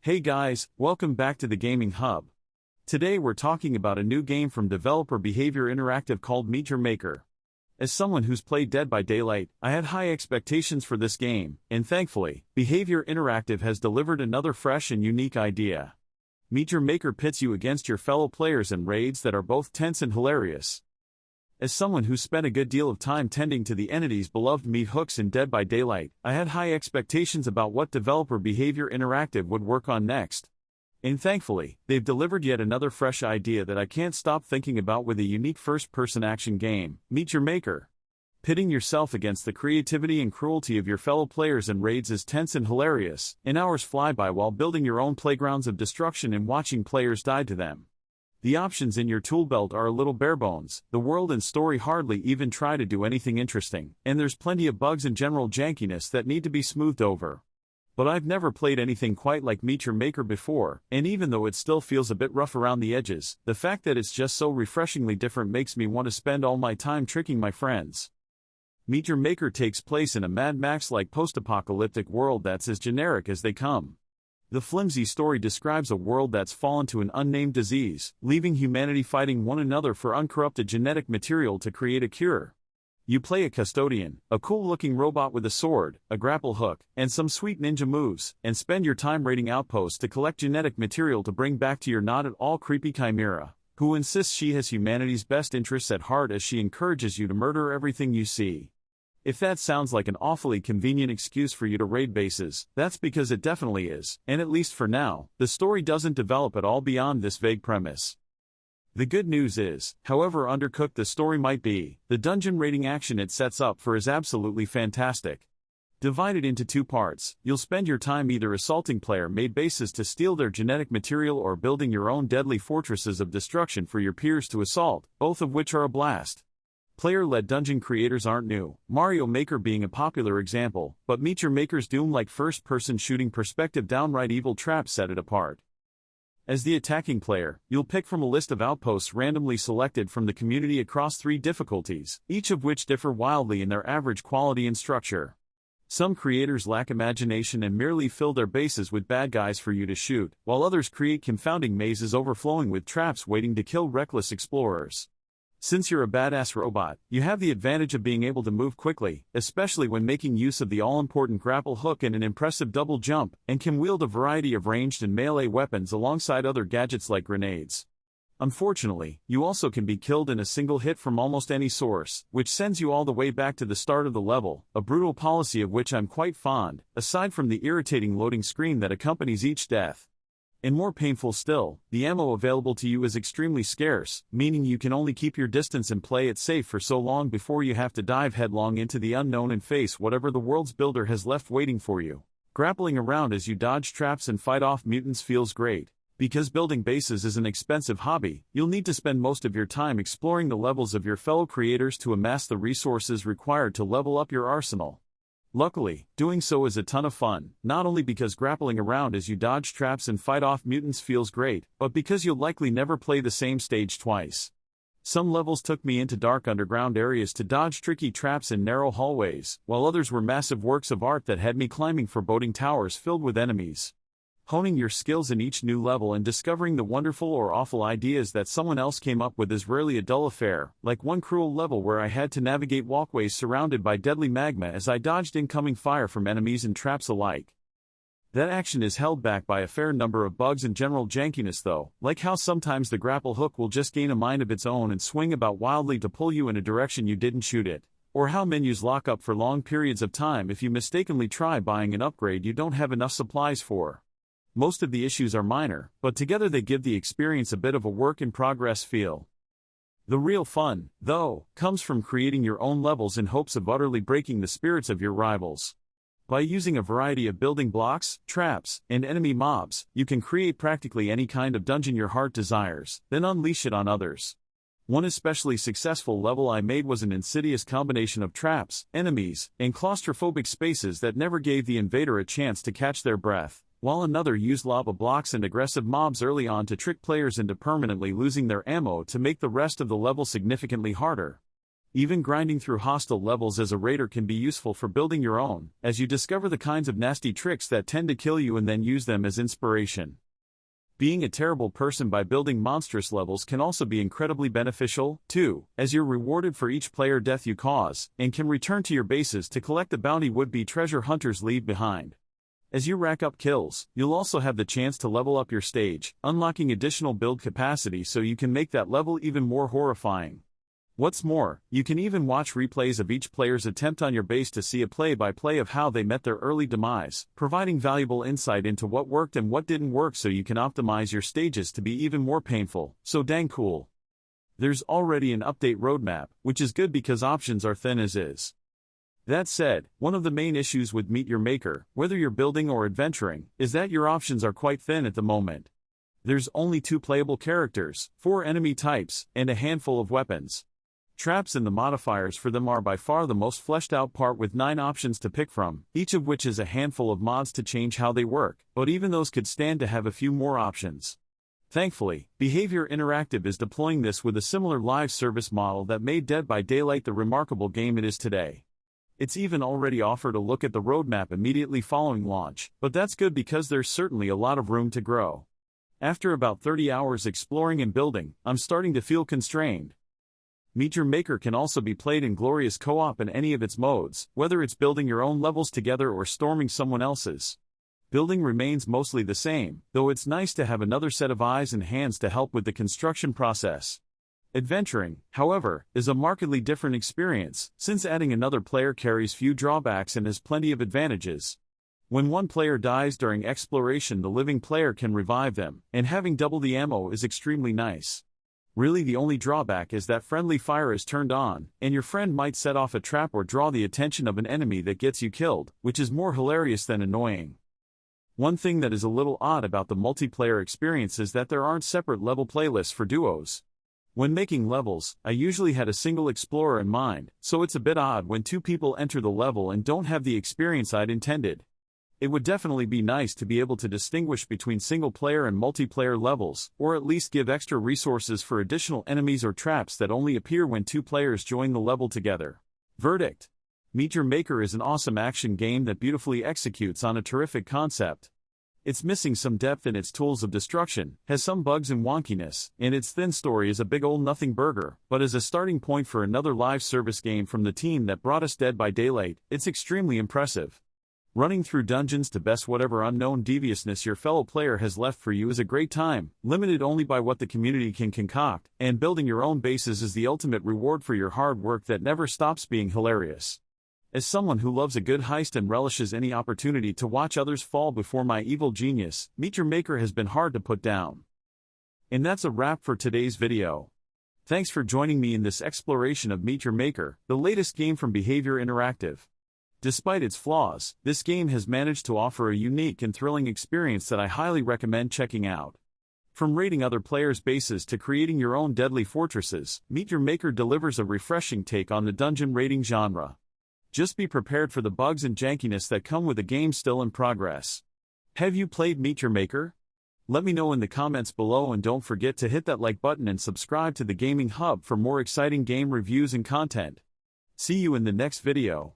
Hey guys, welcome back to the Gaming Hub. Today we're talking about a new game from developer Behavior Interactive called Meet Your Maker. As someone who's played Dead by Daylight, I had high expectations for this game, and thankfully, Behavior Interactive has delivered another fresh and unique idea. Meet Your Maker pits you against your fellow players in raids that are both tense and hilarious. As someone who spent a good deal of time tending to the entity's beloved meat hooks in Dead by Daylight, I had high expectations about what developer Behavior Interactive would work on next. And thankfully, they've delivered yet another fresh idea that I can't stop thinking about with a unique first-person action game, Meet Your Maker. Pitting yourself against the creativity and cruelty of your fellow players in raids is tense and hilarious, and hours fly by while building your own playgrounds of destruction and watching players die to them. The options in your tool belt are a little bare bones, the world and story hardly even try to do anything interesting, and there's plenty of bugs and general jankiness that need to be smoothed over. But I've never played anything quite like Meet Your Maker before, and even though it still feels a bit rough around the edges, the fact that it's just so refreshingly different makes me want to spend all my time tricking my friends. Meet Your Maker takes place in a Mad Max-like post-apocalyptic world that's as generic as they come. The flimsy story describes a world that's fallen to an unnamed disease, leaving humanity fighting one another for uncorrupted genetic material to create a cure. You play a custodian, a cool-looking robot with a sword, a grapple hook, and some sweet ninja moves, and spend your time raiding outposts to collect genetic material to bring back to your not-at-all creepy chimera, who insists she has humanity's best interests at heart as she encourages you to murder everything you see. If that sounds like an awfully convenient excuse for you to raid bases, that's because it definitely is, and at least for now, the story doesn't develop at all beyond this vague premise. The good news is, however undercooked the story might be, the dungeon raiding action it sets up for is absolutely fantastic. Divided into two parts, you'll spend your time either assaulting player-made bases to steal their genetic material or building your own deadly fortresses of destruction for your peers to assault, both of which are a blast. Player-led dungeon creators aren't new, Mario Maker being a popular example, but Meet Your Maker's Doom-like first-person shooting perspective downright evil traps set it apart. As the attacking player, you'll pick from a list of outposts randomly selected from the community across 3 difficulties, each of which differ wildly in their average quality and structure. Some creators lack imagination and merely fill their bases with bad guys for you to shoot, while others create confounding mazes overflowing with traps waiting to kill reckless explorers. Since you're a badass robot, you have the advantage of being able to move quickly, especially when making use of the all-important grapple hook and an impressive double jump, and can wield a variety of ranged and melee weapons alongside other gadgets like grenades. Unfortunately, you also can be killed in a single hit from almost any source, which sends you all the way back to the start of the level, a brutal policy of which I'm quite fond, aside from the irritating loading screen that accompanies each death. And more painful still, the ammo available to you is extremely scarce, meaning you can only keep your distance and play it safe for so long before you have to dive headlong into the unknown and face whatever the world's builder has left waiting for you. Grappling around as you dodge traps and fight off mutants feels great. Because building bases is an expensive hobby, you'll need to spend most of your time exploring the levels of your fellow creators to amass the resources required to level up your arsenal. Luckily, doing so is a ton of fun, not only because grappling around as you dodge traps and fight off mutants feels great, but because you'll likely never play the same stage twice. Some levels took me into dark underground areas to dodge tricky traps in narrow hallways, while others were massive works of art that had me climbing foreboding towers filled with enemies. Honing your skills in each new level and discovering the wonderful or awful ideas that someone else came up with is rarely a dull affair, like one cruel level where I had to navigate walkways surrounded by deadly magma as I dodged incoming fire from enemies and traps alike. That action is held back by a fair number of bugs and general jankiness though, like how sometimes the grapple hook will just gain a mind of its own and swing about wildly to pull you in a direction you didn't shoot it, or how menus lock up for long periods of time if you mistakenly try buying an upgrade you don't have enough supplies for. Most of the issues are minor, but together they give the experience a bit of a work-in-progress feel. The real fun, though, comes from creating your own levels in hopes of utterly breaking the spirits of your rivals. By using a variety of building blocks, traps, and enemy mobs, you can create practically any kind of dungeon your heart desires, then unleash it on others. One especially successful level I made was an insidious combination of traps, enemies, and claustrophobic spaces that never gave the invader a chance to catch their breath, while another used lava blocks and aggressive mobs early on to trick players into permanently losing their ammo to make the rest of the level significantly harder. Even grinding through hostile levels as a raider can be useful for building your own, as you discover the kinds of nasty tricks that tend to kill you and then use them as inspiration. Being a terrible person by building monstrous levels can also be incredibly beneficial, too, as you're rewarded for each player death you cause, and can return to your bases to collect the bounty would-be treasure hunters leave behind. As you rack up kills, you'll also have the chance to level up your stage, unlocking additional build capacity so you can make that level even more horrifying. What's more, you can even watch replays of each player's attempt on your base to see a play-by-play of how they met their early demise, providing valuable insight into what worked and what didn't work so you can optimize your stages to be even more painful. So dang cool. There's already an update roadmap, which is good because options are thin as is. That said, one of the main issues with Meet Your Maker, whether you're building or adventuring, is that your options are quite thin at the moment. There's only 2 playable characters, 4 enemy types, and a handful of weapons. Traps and the modifiers for them are by far the most fleshed out part with 9 options to pick from, each of which is a handful of mods to change how they work, but even those could stand to have a few more options. Thankfully, Behavior Interactive is deploying this with a similar live service model that made Dead by Daylight the remarkable game it is today. It's even already offered a look at the roadmap immediately following launch, but that's good because there's certainly a lot of room to grow. After about 30 hours exploring and building, I'm starting to feel constrained. Meet Your Maker can also be played in glorious co-op in any of its modes, whether it's building your own levels together or storming someone else's. Building remains mostly the same, though it's nice to have another set of eyes and hands to help with the construction process. Adventuring, however, is a markedly different experience, since adding another player carries few drawbacks and has plenty of advantages. When one player dies during exploration, the living player can revive them, and having double the ammo is extremely nice. Really, the only drawback is that friendly fire is turned on, and your friend might set off a trap or draw the attention of an enemy that gets you killed, which is more hilarious than annoying. One thing that is a little odd about the multiplayer experience is that there aren't separate level playlists for duos. When making levels, I usually had a single explorer in mind, so it's a bit odd when 2 people enter the level and don't have the experience I'd intended. It would definitely be nice to be able to distinguish between single-player and multiplayer levels, or at least give extra resources for additional enemies or traps that only appear when 2 players join the level together. Verdict: Meet Your Maker is an awesome action game that beautifully executes on a terrific concept. It's missing some depth in its tools of destruction, has some bugs and wonkiness, and its thin story is a big old nothing burger, but as a starting point for another live service game from the team that brought us Dead by Daylight, it's extremely impressive. Running through dungeons to best whatever unknown deviousness your fellow player has left for you is a great time, limited only by what the community can concoct, and building your own bases is the ultimate reward for your hard work that never stops being hilarious. As someone who loves a good heist and relishes any opportunity to watch others fall before my evil genius, Meet Your Maker has been hard to put down. And that's a wrap for today's video. Thanks for joining me in this exploration of Meet Your Maker, the latest game from Behavior Interactive. Despite its flaws, this game has managed to offer a unique and thrilling experience that I highly recommend checking out. From raiding other players' bases to creating your own deadly fortresses, Meet Your Maker delivers a refreshing take on the dungeon raiding genre. Just be prepared for the bugs and jankiness that come with a game still in progress. Have you played Meet Your Maker? Let me know in the comments below, and don't forget to hit that like button and subscribe to the Gaming Hub for more exciting game reviews and content. See you in the next video.